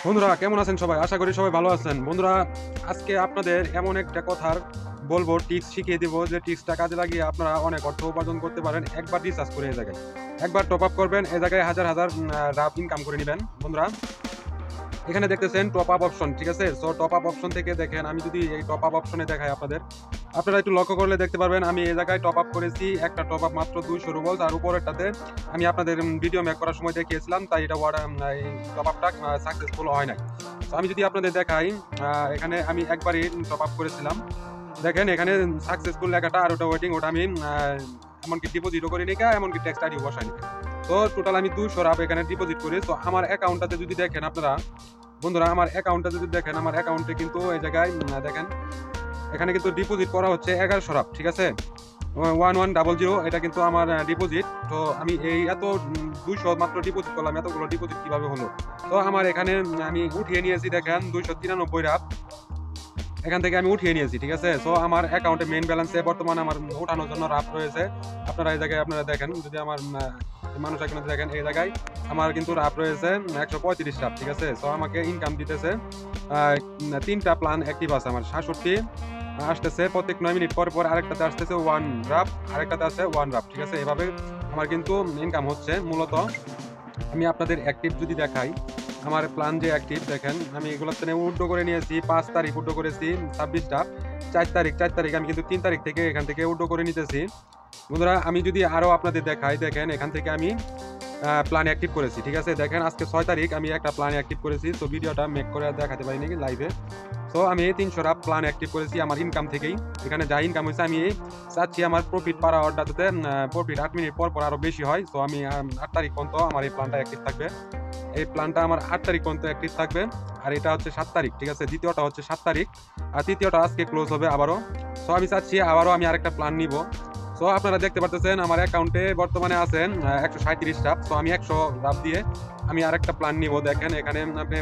বন্ধুরা কেমন আছেন সবাই? আশা করি সবাই ভালো আছেন। বন্ধুরা আজকে আপনাদের এমন একটা কথার বলবো, টিপস শিখিয়ে দিব যে টিপসটা কাজে লাগিয়ে আপনারা অনেক অর্থ উপার্জন করতে পারেন। একবার রিচার্জ করে এই জায়গায় একবার টপ আপ করবেন, এই জায়গায় হাজার হাজার রাফ ইনকাম করে নেবেন। বন্ধুরা এখানে দেখতেছেন টপ আপ অপশন, ঠিক আছে? সো টপ আপ অপশন থেকে দেখেন, আমি যদি এই টপ আপ অপশনে দেখাই আপনারা একটু লক্ষ্য করলে দেখতে পারবেন আমি এই জায়গায় টপ আপ করেছি। একটা টপ আপ মাত্র 200 রুবল, আর উপরেরটাতে আমি আপনাদের ভিডিও মেক করার সময় দেখিয়েছিলাম, তাই এটা এই টপ আপটা সাকসেসফুল হয় নাই। তো আমি যদি আপনাদের দেখাই, এখানে আমি একবারই টপ আপ করেছিলাম। দেখেন এখানে সাকসেসফুল লেখাটা, আর ওটা ওয়েটিং, ওটা আমি এমনকি ডিপোজিটও করি নি, এমনকি ট্যাক্স আইডিও বসাইনি। তো টোটাল আমি 200 রাপ এখানে ডিপোজিট করি। তো আমার অ্যাকাউন্টটাতে যদি দেখেন আপনারা, বন্ধুরা আমার অ্যাকাউন্টটা যদি দেখেন, আমার অ্যাকাউন্টে কিন্তু এই জায়গায় দেখেন এখানে কিন্তু ডিপোজিট করা হচ্ছে 1100 রাপ, ঠিক আছে? 1100 এটা কিন্তু আমার ডিপোজিট। তো আমি এই এত 200 মাত্র ডিপোজিট করলাম, এতগুলো ডিপোজিট কিভাবে হলো? তো আমার এখানে আমি উঠিয়ে নিয়েছি, দেখেন 293 রাপ এখান থেকে আমি উঠিয়ে নিয়েছি, ঠিক আছে? সো আমার অ্যাকাউন্টে মেইন ব্যালেন্সে বর্তমানে আমার ওঠানোর জন্য রাফ রয়েছে। আপনারা এই জায়গায় আপনারা দেখেন, যদি আমার মানুষ এখানে দেখেন, এই জায়গায় আমার কিন্তু রাফ রয়েছে 135 রাফ, ঠিক আছে? সো আমাকে ইনকাম দিতেছে 3টা প্ল্যান অ্যাক্টিভ আছে আমার, 66 আসতেছে প্রত্যেক 9 মিনিট পর পর, আরেকটাতে আসতেছে 1 রাফ, আরেকটাতে আছে 1 রাফ, ঠিক আছে? এভাবে আমার কিন্তু ইনকাম হচ্ছে। মূলত আমি আপনাদের অ্যাক্টিভ যদি দেখাই, আমার প্ল্যান যে অ্যাক্টিভ দেখেন, আমি এগুলোতে উইথড্র করে নিয়েছি। 5 তারিখ উইথড্র করেছি 26টা, 4 তারিখ আমি কিন্তু 3 তারিখ থেকে এখান থেকে উইথড্র করে নিতেছি। বন্ধুরা আমি যদি আরও আপনাদের দেখাই, দেখেন এখান থেকে আমি প্ল্যান অ্যাক্টিভ করেছি, ঠিক আছে? দেখেন আজকে 6 তারিখ আমি একটা প্ল্যান অ্যাক্টিভ করেছি। তো ভিডিওটা মেক করে দেখাতে পারিনি লাইভে। তো আমি 300 রাপ প্ল্যান অ্যাক্টিভ করেছি আমার ইনকাম থেকেই। এখানে যা ইনকাম হয়েছে আমি চাচ্ছি আমার প্রফিট পার আওয়ারটা যাতে প্রফিট 8 মিনিট পর পর আরও বেশি হয়। সো আমি 8 তারিখ পর্যন্ত আমার এই প্ল্যানটা অ্যাক্টিভ থাকবে। এই প্ল্যানটা আমার 8 তারিখ পর্যন্ত অ্যাক্টিভ থাকবে। আর এটা হচ্ছে 7 তারিখ, ঠিক আছে? দ্বিতীয়টা হচ্ছে 7 তারিখ, আর তৃতীয়টা আজকে ক্লোজ হবে আবারও। সো আমি চাচ্ছি আবারও আমি আরেকটা প্ল্যান নিব। সো আপনারা দেখতে পারতেছেন আমার অ্যাকাউন্টে বর্তমানে আছেন 137 রাপ। সো আমি 100 রাপ দিয়ে আমি আরেকটা প্ল্যান নিব। দেখেন এখানে আপনি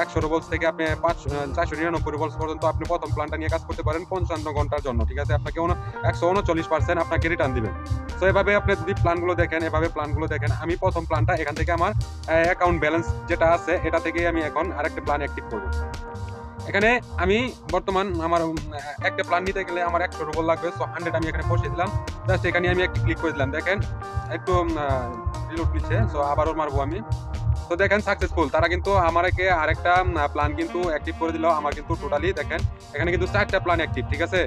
100 রুবলস থেকে আপনি 499 রুবলস পর্যন্ত আপনি প্রথম প্ল্যানটা নিয়ে কাজ করতে পারেন 55 ঘন্টার জন্য, ঠিক আছে? আপনাকে 139% আপনাকে রিটার্ন দিবেন। সো এভাবে আপনি যদি প্ল্যানগুলো দেখেন, এভাবে প্ল্যানগুলো দেখেন, আমি প্রথম প্ল্যানটা এখান থেকে আমার অ্যাকাউন্ট ব্যালেন্স যেটা আছে এটা থেকে আমি এখন আরেকটা প্ল্যান অ্যাক্টিভ করব। এখানে আমি বর্তমান আমার একটা প্ল্যান নিতে গেলে আমার 100 রুবল লাগবে। সো 100 আমি এখানে বসিয়ে দিলাম, জাস্ট এখানে আমি একটু ক্লিক করে দিলাম। দেখেন একটু রিলোড নিচ্ছে, সো আবারও মারবো আমি। তো দেখেন সাকসেসফুল, তারা কিন্তু আমাকে আরেকটা প্ল্যান কিন্তু অ্যাক্টিভ করে দিল। আমার কিন্তু টোটালি দেখেন এখানে কিন্তু 4টা প্ল্যান অ্যাক্টিভ, ঠিক আছে?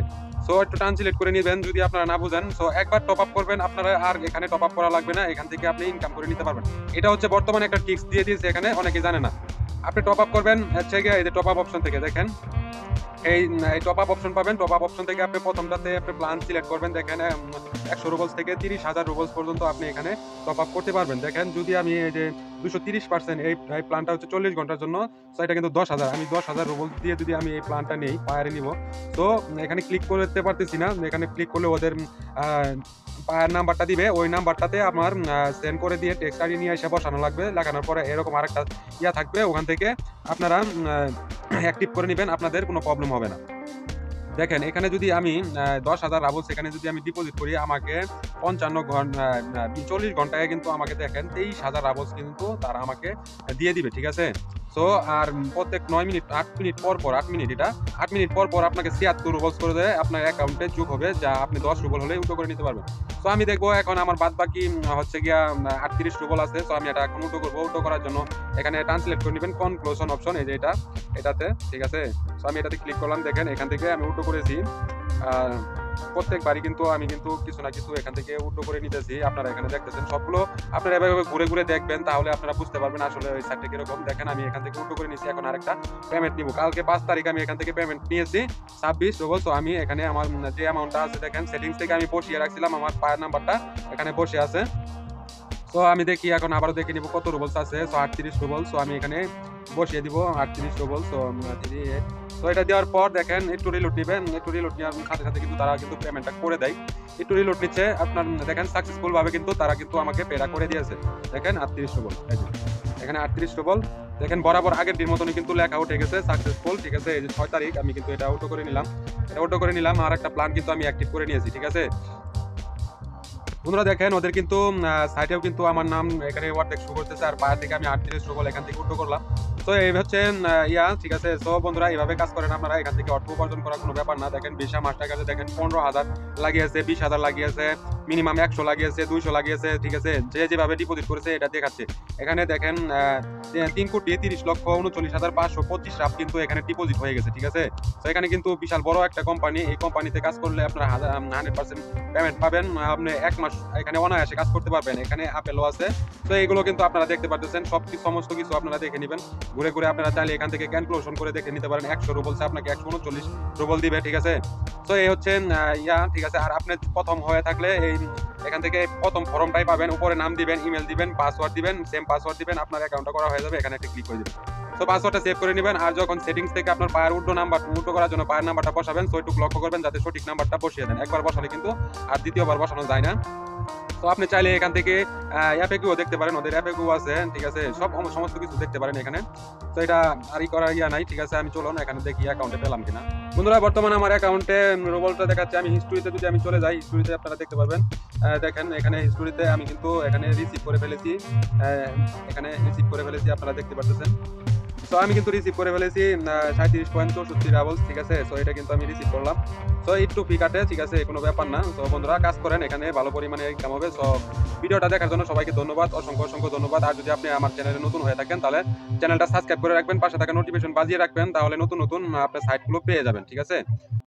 সো একটু ট্রান্সলেট করে নেবেন যদি আপনারা না বুঝেন। সো একবার টপ আপ করবেন, আপনারা আর এখানে টপ আপ করা লাগবে না, এখান থেকে আপনি ইনকাম করে নিতে পারবেন। এটা হচ্ছে বর্তমানে একটা টিপস দিয়ে দিয়েছে, এখানে অনেকে জানে না। আপনি টপ আপ করবেন হচ্ছে গিয়ে এই যে টপ আপ অপশন থেকে দেখেন, এই টপ আপ অপশন পাবেন। টপ আপ অপশন থেকে আপনি প্রথমটাতে আপনি প্ল্যান সিলেক্ট করবেন। দেখেন 100 রুবলস থেকে 30,000 রুবলস পর্যন্ত আপনি এখানে টপ আপ করতে পারবেন। দেখেন যদি আমি এই যে 230% এই প্ল্যানটা হচ্ছে 40 ঘন্টার জন্য, তো এটা কিন্তু 10,000, আমি 10,000 রুবলস দিয়ে যদি আমি এই প্ল্যানটা নেই, পায়ারে নিব। তো এখানে ক্লিক করতে পারতেছি না, এখানে ক্লিক করলে ওদের পায়ার নাম্বারটা দিবে, ওই নাম্বারটাতে আমার সেন্ড করে দিয়ে টেক্সট আইডি নিয়ে এসে বসানো লাগবে। লাগানোর পরে এরকম আরেকটা ইয়া থাকবে, ওখান থেকে আপনারা অ্যাক্টিভ করে নেবেন, আপনাদের কোনো প্রবলেম হবে না। দেখেন এখানে যদি আমি 10,000 রাবলস এখানে যদি আমি ডিপোজিট করি, আমাকে 40 ঘন্টায় কিন্তু আমাকে দেখেন 23,000 রাবলস কিন্তু তারা আমাকে দিয়ে দিবে, ঠিক আছে? সো আর প্রত্যেক 9 মিনিট 8 মিনিট পর পর 8 মিনিট এটা 8 মিনিট পর পর আপনাকে 76 রুবলস করে দেয় আপনার অ্যাকাউন্টে যোগ হবে, যা আপনি 10 রুবল হলে উঠো করে নিতে পারবেন। সো আমি দেখবো এখন আমার বাদ বাকি হচ্ছে গিয়া 38 রুবল আছে। সো আমি এটা এখন উঠো করবো। উঠো করার জন্য এখানে ট্রান্সলেট করে নেবেন কনক্লুশন অপশন, এই যে এটাতে, ঠিক আছে? সো আমি এটাতে ক্লিক করলাম। দেখেন এখান থেকে আমি উঠো করেছি প্রত্যেকবারই কিন্তু আমি কিন্তু কিছু না কিছু এখান থেকে উঠো করে নিতেছি। আপনারা এখানে দেখতেছেন সবগুলো, আপনারা এভাবে ঘুরে ঘুরে দেখবেন, তাহলে আপনারা বুঝতে পারবেন আসলে ওই সাইটটা কিরকম। দেখেন আমি এখান থেকে উঠো করে নিয়েছি, এখন আরেকটা পেমেন্ট নিব। কালকে 5 তারিখ আমি এখান থেকে পেমেন্ট নিয়েছি 26 রুবল। তো আমি এখানে আমার যে অ্যামাউন্টটা আছে দেখেন সেটিংস থেকে আমি বসিয়ে রাখছিলাম, আমার পায়ের নাম্বারটা এখানে বসে আছে। সো আমি দেখি এখন আবারও দেখে নিব কত রুবলস আছে। So 38 rouble. সো আমি এখানে বসিয়ে দিব 38 রুবল। সো 38। তো এটা দেওয়ার পর দেখেন একটু রিলোড নেবেন, একটু রিলোড নেওয়ার সাথে সাথে কিন্তু তারা কিন্তু পেমেন্টটা করে দেয়। একটু রিলোড নিচ্ছে আপনার, দেখেন সাকসেসফুল ভাবে কিন্তু তারা কিন্তু আমাকে পেটা করে দিয়েছে। দেখেন 38 রুবল, এই যে এখানে 38 রুবল। দেখেন বরাবর আগের দিন মতনই কিন্তু লেখা উঠে গেছে সাকসেসফুল, ঠিক আছে? এই যে 6 তারিখ আমি কিন্তু এটা অটো করে নিলাম, আর একটা প্ল্যান কিন্তু আমি অ্যাক্টিভ করে নিয়েছি, ঠিক আছে? বন্ধুরা দেখেন ওদের কিন্তু সাইটেও কিন্তু আমার নাম এখানে অর্ধেক শো করতেছে, আর পায়ের থেকে আমি 38 শো করলে এখান থেকে উঠো করলাম। তো এই হচ্ছে ঠিক আছে। তো বন্ধুরা এইভাবে কাজ করেন আপনারা, এখান থেকে অর্থ উপার্জন করার কোনো ব্যাপার না। দেখেন ভিসা মাস্টার কাছে দেখেন 15,000 লাগিয়েছে, 20,000 লাগিয়েছে, মিনিমাম 100 লাগিয়েছে, 200 লাগিয়েছে, ঠিক আছে। যে যেভাবে ডিপোজিট করেছে এটা দেখাচ্ছে। এখানে দেখেন 3,30,39,525 রাপ কিন্তু এখানে ডিপোজিট হয়ে গেছে, ঠিক আছে। তো এখানে কিন্তু বিশাল বড় একটা কোম্পানি, এই কোম্পানিতে কাজ করলে আপনারা 100% পেমেন্ট পাবেন। আপনি 1 মাস এখানে অনায়াসে কাজ করতে পারবেন। এখানে আপেলও আছে। তো এইগুলো কিন্তু আপনারা দেখতে পারতেছেন, সমস্ত কিছু আপনারা দেখে নেবেন। ঘুরে ঘুরে আপনারা চাইলে এখান থেকে ক্যালকুলেশন করে দেখে নিতে পারেন। 100 রুবলস আপনাকে 139 রুবল দিবে, ঠিক আছে। তো এই হচ্ছে ঠিক আছে। আর আপনি প্রথম হয়ে থাকলে এখান থেকে প্রথম ফর্মটাই পাবেন, উপরে নাম দিবেন, ইমেল দিবেন, পাসওয়ার্ড দিবেন, সেম পাসওয়ার্ড দিবেন, আপনার অ্যাকাউন্টটা করা হয়ে যাবে। এখানে একটা ক্লিক করে দিবেন। তো পাসওয়ার্ডটা সেভ করে নেবেন। আর যখন সেটিংস থেকে আপনার পায়ের উল্টো করার জন্য পায়ের নাম্বারটা বসাবেন, তো একটু লক্ষ্য করবেন যাতে সঠিক নাম্বারটা বসিয়ে দেন। একবার বসালে কিন্তু আর দ্বিতীয়বার বসানো যায় না। তো আপনি চাইলে এখান থেকে অ্যাপেকিউ দেখতে পারেন, ওদের অ্যাপেকিউ আছে, ঠিক আছে। সমস্ত কিছু দেখতে পারেন এখানে। তো এটা আরই করার নাই, ঠিক আছে। আমি চলুন এখানে দেখি অ্যাকাউন্টে পেলাম কিনা। বন্ধুরা বর্তমানে আমার অ্যাকাউন্টে রুবলটা দেখাচ্ছে। আমি হিস্ট্রিতে যদি আমি চলে যাই, হিস্ট্রিতে আপনারা দেখতে পারবেন। দেখেন এখানে হিস্ট্রিতে আমি কিন্তু এখানে রিসিভ করে ফেলেছি, আপনারা দেখতে পারতেছেন। সো আমি কিন্তু রিসিভ করে ফেলেছি 37.64 রাবলস, ঠিক আছে। সো এটা কিন্তু আমি রিসিভ করলাম। সো একটু ফি কাটে, ঠিক আছে, কোনো ব্যাপার না। তো বন্ধুরা কাজ করেন, এখানে ভালো পরিমাণে ইনকাম হবে। সো ভিডিওটা দেখার জন্য সবাইকে ধন্যবাদ, অসংখ্য ধন্যবাদ। আর যদি আপনি আমার চ্যানেলে নতুন হয়ে থাকেন তাহলে চ্যানেলটা সাবস্ক্রাইব করে রাখবেন, পাশে থাকা নোটিফিকেশন বাজিয়ে রাখবেন, তাহলে নতুন আপনার সাইটগুলো পেয়ে যাবেন, ঠিক আছে।